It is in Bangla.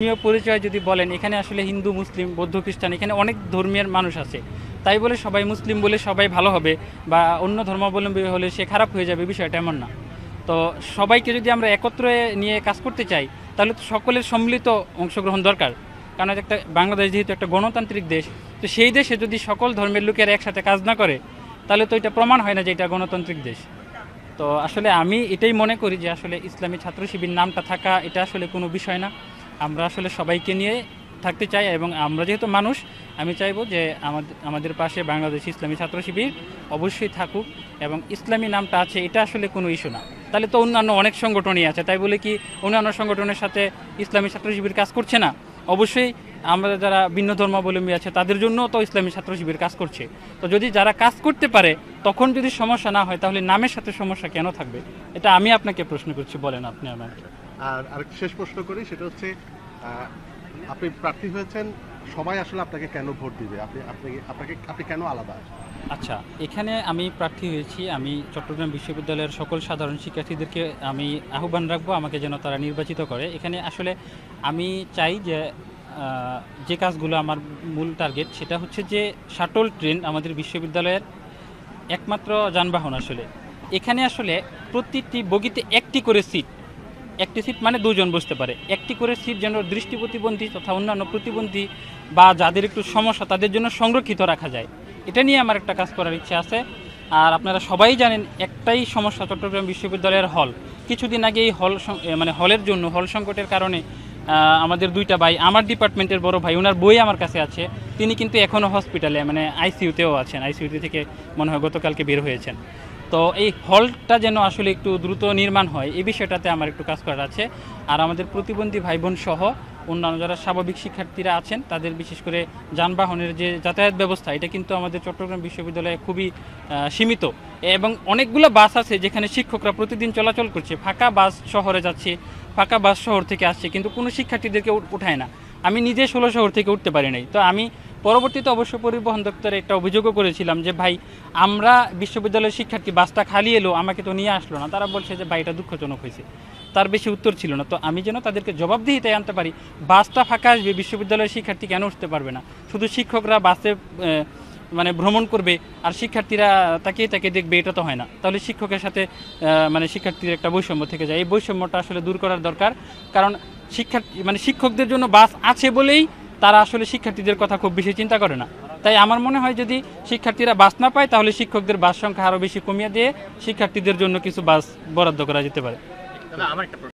ধর্মীয় পরিচয় যদি বলেন, এখানে আসলে হিন্দু, মুসলিম, বৌদ্ধ, খ্রিস্টান এখানে অনেক ধর্মের মানুষ আছে। তাই বলে সবাই মুসলিম বলে সবাই ভালো হবে বা অন্য ধর্মাবলম্বী হলে সে খারাপ হয়ে যাবে, বিষয়টা এমন না। তো সবাইকে যদি আমরা একত্রে নিয়ে কাজ করতে চাই, তাহলে তো সকলের সম্মিলিত অংশগ্রহণ দরকার। কারণ একটা বাংলাদেশ যেহেতু একটা গণতান্ত্রিক দেশ, তো সেই দেশে যদি সকল ধর্মের লোকেরা একসাথে কাজ না করে, তাহলে তো এটা প্রমাণ হয় না যে এটা গণতান্ত্রিক দেশ। তো আসলে আমি এটাই মনে করি যে আসলে ইসলামী ছাত্র শিবির নামটা থাকা এটা আসলে কোনো বিষয় না। আমরা আসলে সবাইকে নিয়ে থাকতে চাই এবং আমরা যেহেতু মানুষ, আমি চাইবো যে আমাদের পাশে বাংলাদেশ ইসলামী ছাত্র শিবির অবশ্যই থাকুক এবং ইসলামী নামটা আছে এটা আসলে কোনো ইস্যু না। তাহলে তো অন্যান্য অনেক সংগঠনই আছে, তাই বলে কি অন্যান্য সংগঠনের সাথে ইসলামী ছাত্র শিবির কাজ করছে না? অবশ্যই আমরা যারা ভিন্ন ধর্মাবলম্বী আছে তাদের জন্য তো ইসলামী ছাত্র শিবির কাজ করছে। তো যদি যারা কাজ করতে পারে তখন যদি সমস্যা না হয়, তাহলে নামের সাথে সমস্যা কেন থাকবে? এটা আমি আপনাকে প্রশ্ন করছি, বলেন আপনি আমাকে। আর আরেকটা শেষ প্রশ্ন করি, সেটা হচ্ছে আপনি প্রার্থী হয়েছেন, সবাই আসলে আপনাকে কেন ভোট দিবে? আপনি কেন আলাদা? আচ্ছা, এখানে আমি প্রার্থী হয়েছি, আমি চট্টগ্রাম বিশ্ববিদ্যালয়ের সকল সাধারণ শিক্ষার্থীদেরকে আমি আহ্বান রাখবো আমাকে যেন তারা নির্বাচিত করে। এখানে আসলে আমি চাই যে যে কাজগুলো আমার মূল টার্গেট সেটা হচ্ছে যে শাটল ট্রেন আমাদের বিশ্ববিদ্যালয়ের একমাত্র যানবাহন। আসলে এখানে আসলে প্রতিটি বগিতে একটি করে সিট, একটি সিট মানে দুজন বসতে পারে, একটি করে সিট যেন দৃষ্টি প্রতিবন্ধী তথা অন্যান্য প্রতিবন্ধী বা যাদের একটু সমস্যা তাদের জন্য সংরক্ষিত রাখা যায়। এটা নিয়ে আমার একটা কাজ করার ইচ্ছে আছে। আর আপনারা সবাই জানেন একটাই সমস্যা চট্টগ্রাম বিশ্ববিদ্যালয়ের হল। কিছুদিন আগে এই হলের জন্য হল সংকটের কারণে আমাদের দুইটা ভাই, আমার ডিপার্টমেন্টের বড় ভাই, ওনার বই আমার কাছে আছে, তিনি কিন্তু এখনও হসপিটালে মানে আইসিইউতেও আছেন, আইসিইউতে থেকে মনে হয় গতকালকে বের হয়েছেন। তো এই হলটা যেন আসলে একটু দ্রুত নির্মাণ হয়, এই বিষয়টাতে আমার একটু কাজ করার আছে। আর আমাদের প্রতিবন্ধী ভাই বোন সহ অন্যান্য যারা স্বাভাবিক শিক্ষার্থীরা আছেন তাদের বিশেষ করে যানবাহনের যে যাতায়াত ব্যবস্থা, এটা কিন্তু আমাদের চট্টগ্রাম বিশ্ববিদ্যালয়ে খুবই সীমিত এবং অনেকগুলো বাস আছে যেখানে শিক্ষকরা প্রতিদিন চলাচল করছে, ফাঁকা বাস শহরে যাচ্ছে, ফাঁকা বাস শহর থেকে আসছে, কিন্তু কোনো শিক্ষার্থীদেরকে উঠায় না। আমি নিজে 16 শহর থেকে উঠতে পারি নাই। তো আমি পরবর্তীতে অবশ্য পরিবহন দপ্তরে একটা অভিযোগও করেছিলাম যে ভাই, আমরা বিশ্ববিদ্যালয়ের শিক্ষার্থী, বাসটা খালি এলো, আমাকে তো নিয়ে আসলো না। তারা বলছে যে ভাই এটা দুঃখজনক হয়েছে, তার বেশি উত্তর ছিল না। তো আমি যেন তাদেরকে জবাবদিহিতায় আনতে পারি, বাসটা ফাঁকা আসবে, বিশ্ববিদ্যালয়ের শিক্ষার্থী কেন উঠতে পারবে না? শুধু শিক্ষকরা বাসে মানে ভ্রমণ করবে আর শিক্ষার্থীরা তাকিয়ে তাকিয়ে দেখবে, এটা তো হয় না। তাহলে শিক্ষকের সাথে মানে শিক্ষার্থীদের একটা বৈষম্য থেকে যায়। এই বৈষম্যটা আসলে দূর করার দরকার। কারণ শিক্ষকদের জন্য বাস আছে বলেই তারা আসলে শিক্ষার্থীদের কথা খুব বেশি চিন্তা করে না। তাই আমার মনে হয় যদি শিক্ষার্থীরা বাস না পায়, তাহলে শিক্ষকদের বাস সংখ্যা আরও বেশি কমিয়ে দিয়ে শিক্ষার্থীদের জন্য কিছু বাস বরাদ্দ করা যেতে পারে।